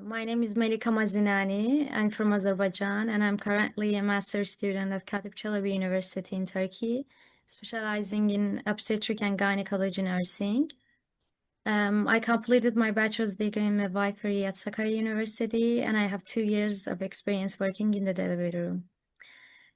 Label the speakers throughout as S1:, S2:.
S1: My name is Melika Mazinani. I'm from Azerbaijan, and I'm currently a master's student at Katip Celebi University in Turkey, specializing in obstetric and gynecology nursing. I completed my bachelor's degree in midwifery at Sakarya University, and I have 2 years of experience working in the delivery room.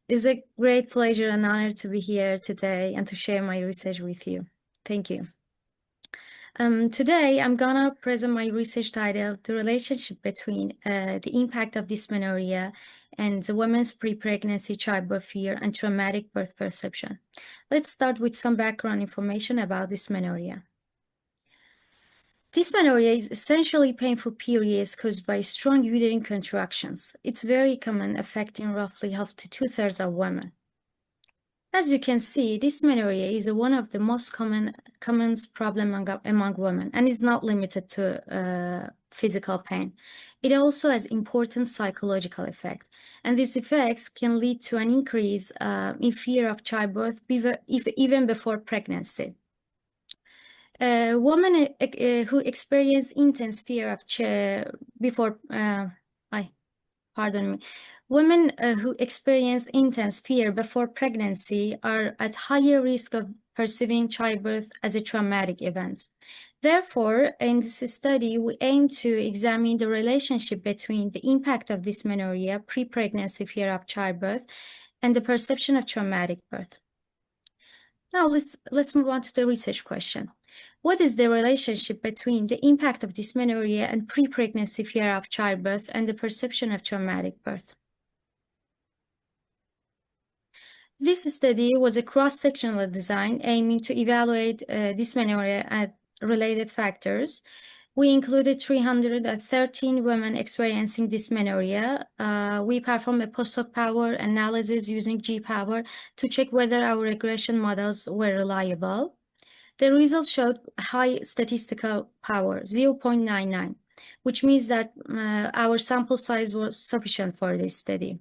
S1: It's a great pleasure and honor to be here today and to share my research with you. Thank you. Today, I'm gonna present my research titled The Relationship Between the Impact of Dysmenorrhea and the Women's Pre-Pregnancy Childbirth Fear and Traumatic Birth Perception. Let's start with some background information about dysmenorrhea. Dysmenorrhea is essentially painful periods caused by strong uterine contractions. It's very common, affecting roughly half to 2/3 of women. As you can see, dysmenorrhea is one of the most common problem among women and is not limited to physical pain. It also has important psychological effect, and these effects can lead to an increase in fear of childbirth even before pregnancy. Women who experience intense fear of Women who experience intense fear before pregnancy are at higher risk of perceiving childbirth as a traumatic event. Therefore, in this study, we aim to examine the relationship between the impact of dysmenorrhea, pre-pregnancy fear of childbirth, and the perception of traumatic birth. Now, let's move on to the research question. What is the relationship between the impact of dysmenorrhea and pre-pregnancy fear of childbirth and the perception of traumatic birth? This study was a cross-sectional design aiming to evaluate dysmenorrhea and related factors. We included 313 women experiencing dysmenorrhea. We performed a post-hoc power analysis using G-power to check whether our regression models were reliable. The results showed high statistical power, 0.99, which means that our sample size was sufficient for this study.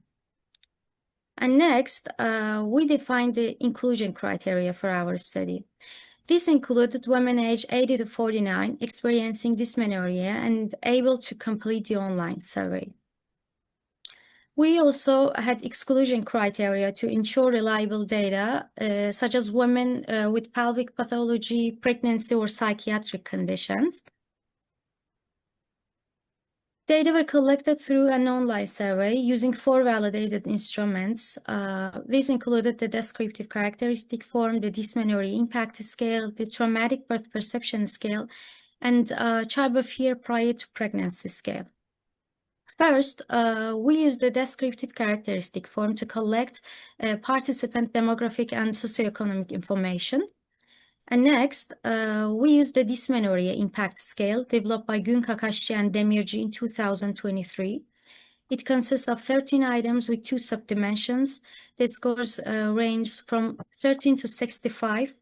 S1: And next, we defined the inclusion criteria for our study. This included women aged 80 to 49 experiencing dysmenorrhea and able to complete the online survey. We also had exclusion criteria to ensure reliable data, such as women with pelvic pathology, pregnancy, or psychiatric conditions. Data were collected through an online survey using 4 validated instruments. These included the descriptive characteristic form, the dysmenorrhea impact scale, the traumatic birth perception scale, and childbirth fear prior to pregnancy scale. First, we used the descriptive characteristic form to collect participant demographic and socioeconomic information. And next, we used the dysmenorrhea impact scale developed by Gün Kakashchi and Demirci in 2023. It consists of 13 items with 2 subdimensions. The scores range from 13 to 65.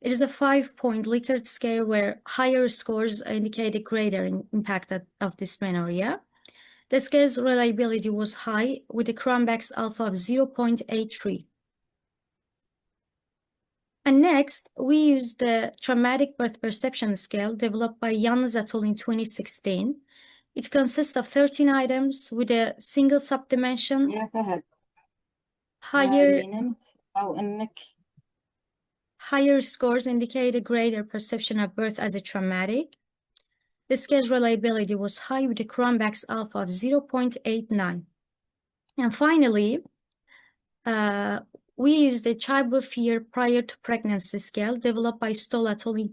S1: It is a 5-point Likert scale where higher scores indicate a greater impact of dysmenorrhea. The scale's reliability was high with a Cronbach's alpha of 0.83. And next, we used the traumatic birth perception scale developed by Yalnız et al. In 2016. It consists of 13 items with a single subdimension.
S2: يا فهد
S1: Higher
S2: نمت أو إنك
S1: Higher scores indicate a greater perception of birth as a traumatic. The scale's reliability was high with a Cronbach's alpha of 0.89. And finally, we used the childbirth fear prior to pregnancy scale developed by Stoll et al. In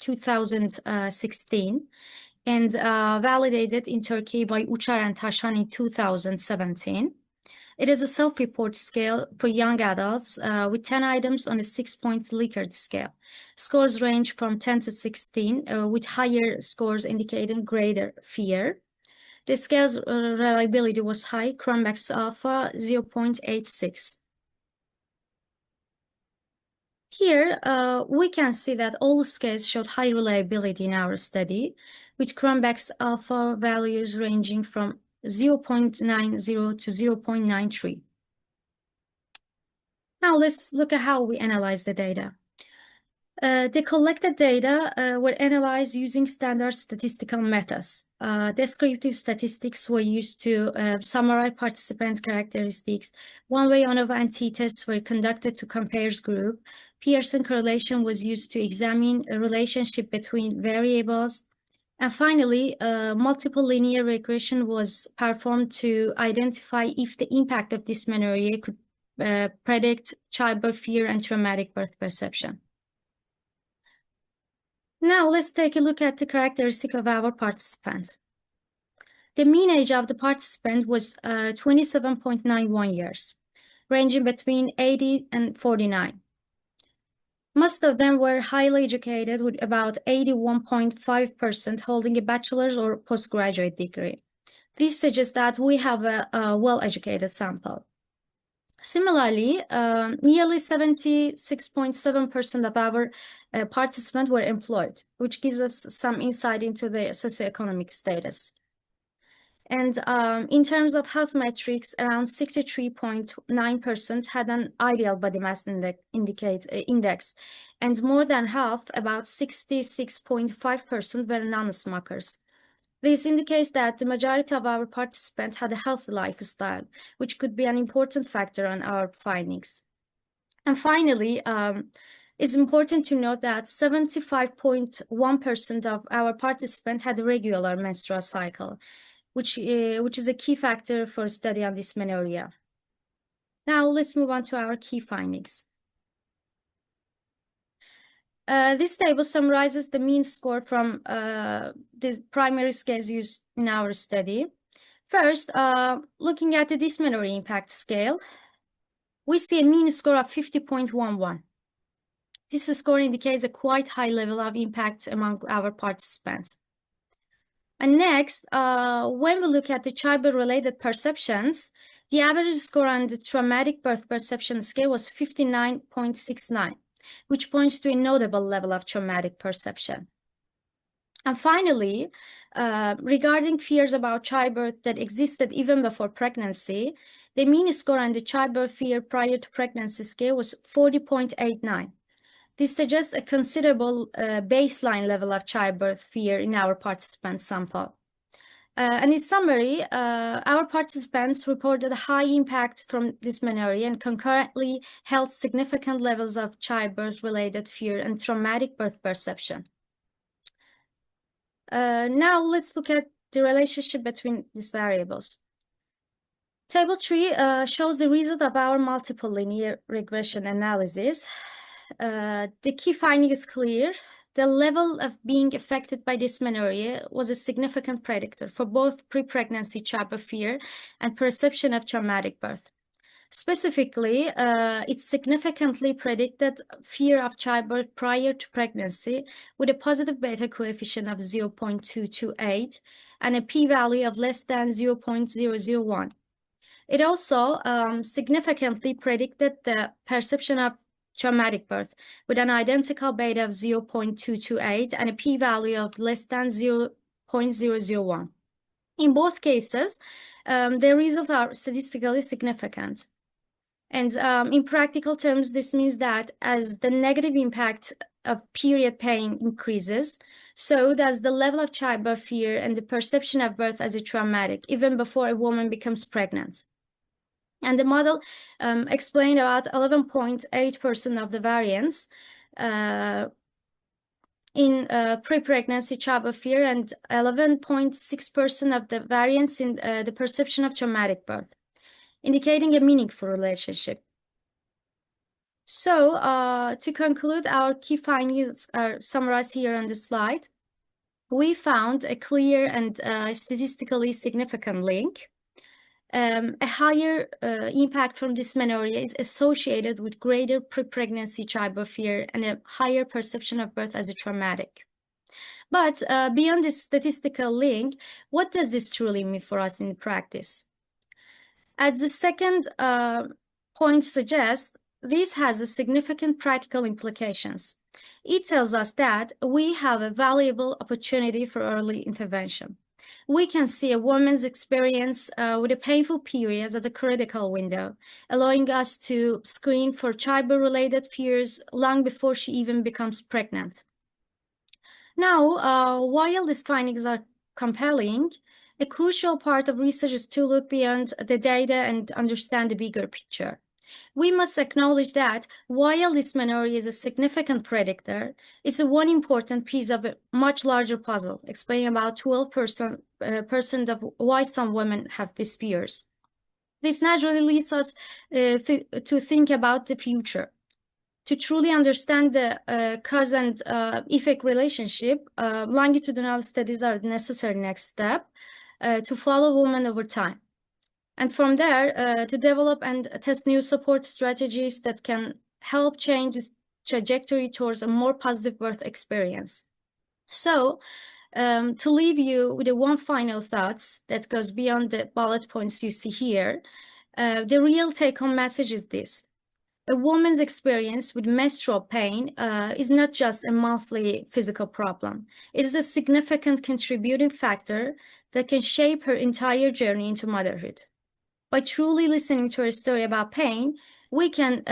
S1: 2016 and validated in Turkey by Uçar and Taşan in 2017. It is a self-report scale for young adults with 10 items on a 6-point Likert scale. Scores range from 10 to 16, with higher scores indicating greater fear. The scale's reliability was high, Cronbach's alpha 0.86. Here, we can see that all scales showed high reliability in our study, with Cronbach's alpha values ranging from 0.90 to 0.93. Now let's look at how we analyze the data. The collected data were analyzed using standard statistical methods. Descriptive statistics were used to summarize participant characteristics. One-way ANOVA and t-tests were conducted to compare group. Pearson correlation was used to examine a relationship between variables. And finally, multiple linear regression was performed to identify if the impact of dysmenorrhea could predict childbirth fear and traumatic birth perception. Now let's take a look at the characteristic of our participants. The mean age of the participant was 27.91 years, ranging between 80 and 49. Most of them were highly educated, with about 81.5% holding a bachelor's or postgraduate degree. This suggests that we have a well-educated sample. Similarly, nearly 76.7% of our participants were employed, which gives us some insight into their socioeconomic status. And in terms of health metrics, around 63.9% had an ideal body mass index, and more than half, about 66.5%, were non-smokers. This indicates that the majority of our participants had a healthy lifestyle, which could be an important factor on our findings. And finally, it's important to note that 75.1% of our participants had a regular menstrual cycle, which is a key factor for study on dysmenorrhea. Now let's move on to our key findings. This table summarizes the mean score from the primary scales used in our study. First, looking at the dysmenorrhea impact scale, we see a mean score of 50.11. This score indicates a quite high level of impact among our participants. And next, when we look at the childbirth-related perceptions, the average score on the traumatic birth perception scale was 59.69. which points to a notable level of traumatic perception. And finally, regarding fears about childbirth that existed even before pregnancy, the mean score on the childbirth fear prior to pregnancy scale was 40.89. This suggests a considerable baseline level of childbirth fear in our participant sample. And in summary, our participants reported a high impact from dysmenorrhea and concurrently held significant levels of childbirth-related fear and traumatic birth perception. Now let's look at the relationship between these variables. Table 3 shows the result of our multiple linear regression analysis. The key finding is clear. The level of being affected by dysmenorrhea was a significant predictor for both pre-pregnancy childbirth fear and perception of traumatic birth. Specifically, it significantly predicted fear of childbirth prior to pregnancy with a positive beta coefficient of 0.228 and a p-value of less than 0.001. It also significantly predicted the perception of traumatic birth with an identical beta of 0.228 and a p-value of less than 0.001. In both cases, the results are statistically significant. And in practical terms, this means that as the negative impact of period pain increases, so does the level of childbirth fear and the perception of birth as a traumatic, even before a woman becomes pregnant. And the model explained about 11.8% of the variance in pre-pregnancy childbirth fear and 11.6% of the variance in the perception of traumatic birth, indicating a meaningful relationship. So to conclude, our key findings are summarized here on the slide. We found a clear and statistically significant link. A higher impact from dysmenorrhea is associated with greater pre-pregnancy childbirth fear and a higher perception of birth as a traumatic. But beyond this statistical link, what does this truly mean for us in practice? As the second point suggests, this has a significant practical implications. It tells us that we have a valuable opportunity for early intervention. We can see a woman's experience with a painful periods at a critical window, allowing us to screen for childbirth-related fears long before she even becomes pregnant. Now, while these findings are compelling, a crucial part of research is to look beyond the data and understand the bigger picture. We must acknowledge that while dysmenorrhea is a significant predictor, it's one important piece of a much larger puzzle, explaining about 12% of why some women have these fears. This naturally leads us to think about the future. To truly understand the cause and effect relationship, longitudinal studies are the necessary next step to follow women over time. And from there, to develop and test new support strategies that can help change this trajectory towards a more positive birth experience. So, to leave you with one final thoughts that goes beyond the bullet points you see here, the real take-home message is this. A woman's experience with menstrual pain is not just a monthly physical problem. It is a significant contributing factor that can shape her entire journey into motherhood. By truly listening to her story about pain, we can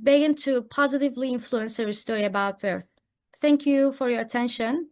S1: begin to positively influence her story about birth. Thank you for your attention.